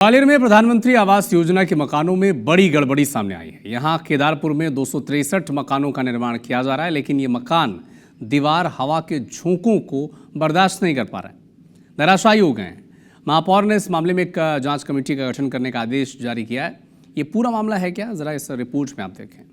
ग्वालियर में प्रधानमंत्री आवास योजना के मकानों में बड़ी गड़बड़ी सामने आई है। यहां केदारपुर में 263 मकानों का निर्माण किया जा रहा है, लेकिन ये मकान दीवार हवा के झोंकों को बर्दाश्त नहीं कर पा रहे हैं, धराशायी हो गए हैं। महापौर ने इस मामले में एक जांच कमेटी का गठन करने का आदेश जारी किया है। ये पूरा मामला है क्या, जरा इस रिपोर्ट में आप देखें।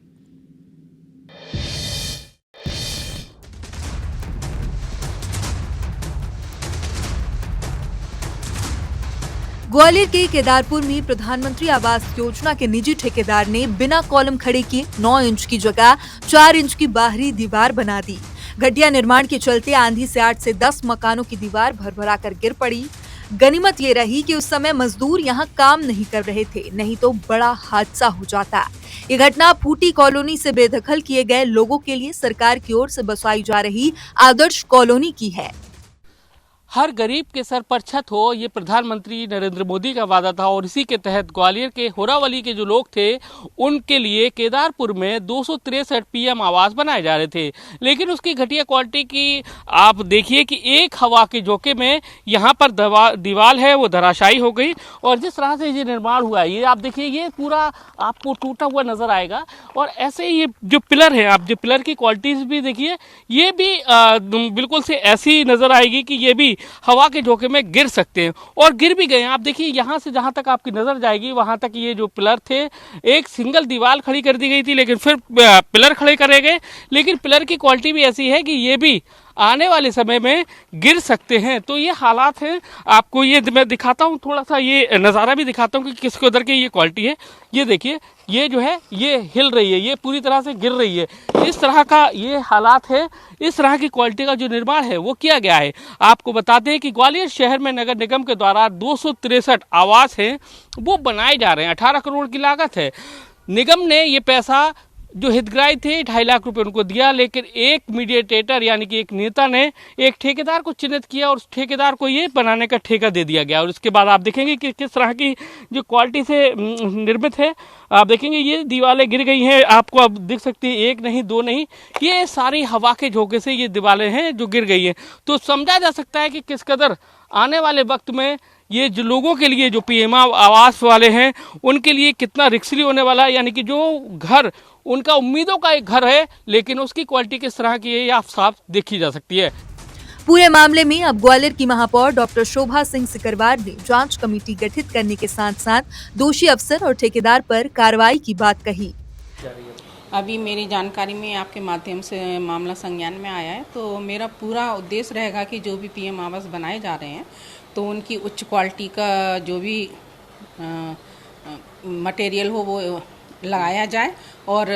ग्वालियर के केदारपुर में प्रधानमंत्री आवास योजना के निजी ठेकेदार ने बिना कॉलम खड़े किए 9 इंच की जगह 4 इंच की बाहरी दीवार बना दी। घटिया निर्माण के चलते आंधी से 8 से 10 मकानों की दीवार भरभरा कर गिर पड़ी। गनीमत ये रही कि उस समय मजदूर यहां काम नहीं कर रहे थे, नहीं तो बड़ा हादसा हो जाता। ये घटना फूटी कॉलोनी से बेदखल किए गए लोगों के लिए सरकार की ओर से बसाई जा रही आदर्श कॉलोनी की है। हर गरीब के सर पर छत हो, ये प्रधानमंत्री नरेंद्र मोदी का वादा था और इसी के तहत ग्वालियर के होरावली के जो लोग थे उनके लिए केदारपुर में 263 पीएम आवास बनाए जा रहे थे। लेकिन उसकी घटिया क्वालिटी की आप देखिए कि एक हवा के झोंके में यहाँ पर दीवार है वो धराशायी हो गई और जिस तरह से ये निर्माण हुआ है, ये आप देखिए ये पूरा आपको टूटा हुआ नजर आएगा। और ऐसे ये जो पिलर है, आप जो पिलर की क्वालिटीज भी देखिए, ये भी बिल्कुल से ऐसी नजर आएगी कि ये भी हवा के झोंके में गिर सकते हैं और गिर भी गए। आप देखिए यहाँ से जहाँ तक आपकी नजर जाएगी वहां तक ये जो पिलर थे, एक सिंगल दीवार खड़ी कर दी गई थी, लेकिन फिर पिलर खड़े करे गए। लेकिन पिलर की क्वालिटी भी ऐसी है कि ये भी आने वाले समय में गिर सकते हैं। तो ये हालात हैं। आपको ये मैं दिखाता हूँ, थोड़ा सा ये नज़ारा भी दिखाता हूँ कि किस कदर की ये क्वालिटी है। ये देखिए, ये जो है ये हिल रही है, ये पूरी तरह से गिर रही है। इस तरह का ये हालात है, इस तरह की क्वालिटी का जो निर्माण है वो किया गया है। आपको बताते हैं कि ग्वालियर शहर में नगर निगम के द्वारा 263 आवास हैं वो बनाए जा रहे हैं। 18 करोड़ की लागत है। निगम ने ये पैसा जो हितग्राही थे 2.5 लाख रुपए उनको दिया, लेकिन एक मीडिएटर यानी कि एक नेता ने एक ठेकेदार को चिन्हित किया और उस ठेकेदार को ये बनाने का ठेका दे दिया गया। और उसके बाद आप देखेंगे कि किस तरह की जो क्वालिटी से निर्मित है। आप देखेंगे ये दीवारें गिर गई हैं, आपको अब दिख सकती है, एक नहीं दो नहीं, ये सारी हवा के झोंके से ये दीवारें हैं जो गिर गई हैं। तो समझा जा सकता है कि किस कदर आने वाले वक्त में ये जो लोगों के लिए जो पीएम आवास वाले हैं उनके लिए कितना रिस्की होने वाला है। यानी कि जो घर उनका उम्मीदों का एक घर है, लेकिन उसकी क्वालिटी किस तरह की है ये आप साफ देखी जा सकती है। पूरे मामले में अब ग्वालियर की महापौर डॉक्टर शोभा सिंह सिकरवार ने जांच कमेटी गठित करने के साथ साथ दोषी अफसर और ठेकेदार पर कार्रवाई की बात कही। अभी मेरी जानकारी में आपके माध्यम से मामला संज्ञान में आया है, तो मेरा पूरा उद्देश्य रहेगा कि जो भी पीएम आवास बनाए जा रहे हैं तो उनकी उच्च क्वालिटी का जो भी मटेरियल हो वो लगाया जाए और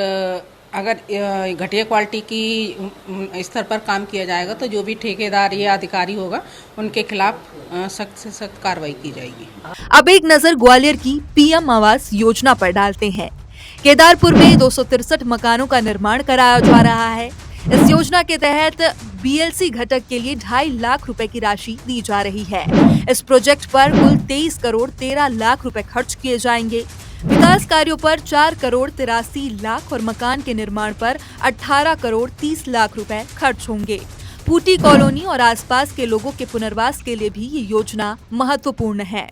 अगर घटिया क्वालिटी की स्तर पर काम किया जाएगा तो जो भी ठेकेदार या अधिकारी होगा उनके खिलाफ सख्त से सख्त कार्रवाई की जाएगी। अब एक नजर ग्वालियर की पीएम आवास योजना पर डालते हैं। केदारपुर में 263 मकानों का निर्माण कराया जा रहा है। इस योजना के तहत बीएलसी घटक के लिए 2.5 लाख रुपए की राशि दी जा रही है। इस प्रोजेक्ट पर कुल 23 करोड़ 13 लाख रुपए खर्च किए जाएंगे। विकास कार्यों पर 4 करोड़ 83 लाख और मकान के निर्माण पर 18 करोड़ 30 लाख रुपए खर्च होंगे। फूटी कॉलोनी और आसपास के लोगों के पुनर्वास के लिए भी ये योजना महत्वपूर्ण है।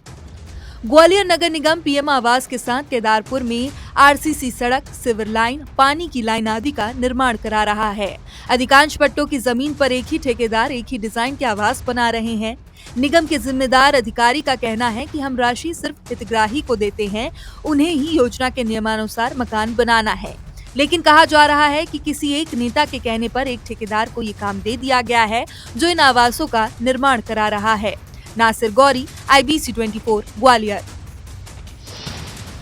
ग्वालियर नगर निगम पीएम आवास के साथ केदारपुर में आरसीसी सड़क, सीवर लाइन, पानी की लाइन आदि का निर्माण करा रहा है। अधिकांश पट्टों की जमीन पर एक ही ठेकेदार एक ही डिजाइन के आवास बना रहे हैं। निगम के जिम्मेदार अधिकारी का कहना है कि हम राशि सिर्फ हितग्राही को देते हैं, उन्हें ही योजना के नियमानुसार मकान बनाना है। लेकिन कहा जा रहा है कि किसी एक नेता के कहने पर एक ठेकेदार को ये काम दे दिया गया है जो इन आवासों का निर्माण करा रहा है। नासिर गौरी, IBC 24 ग्वालियर।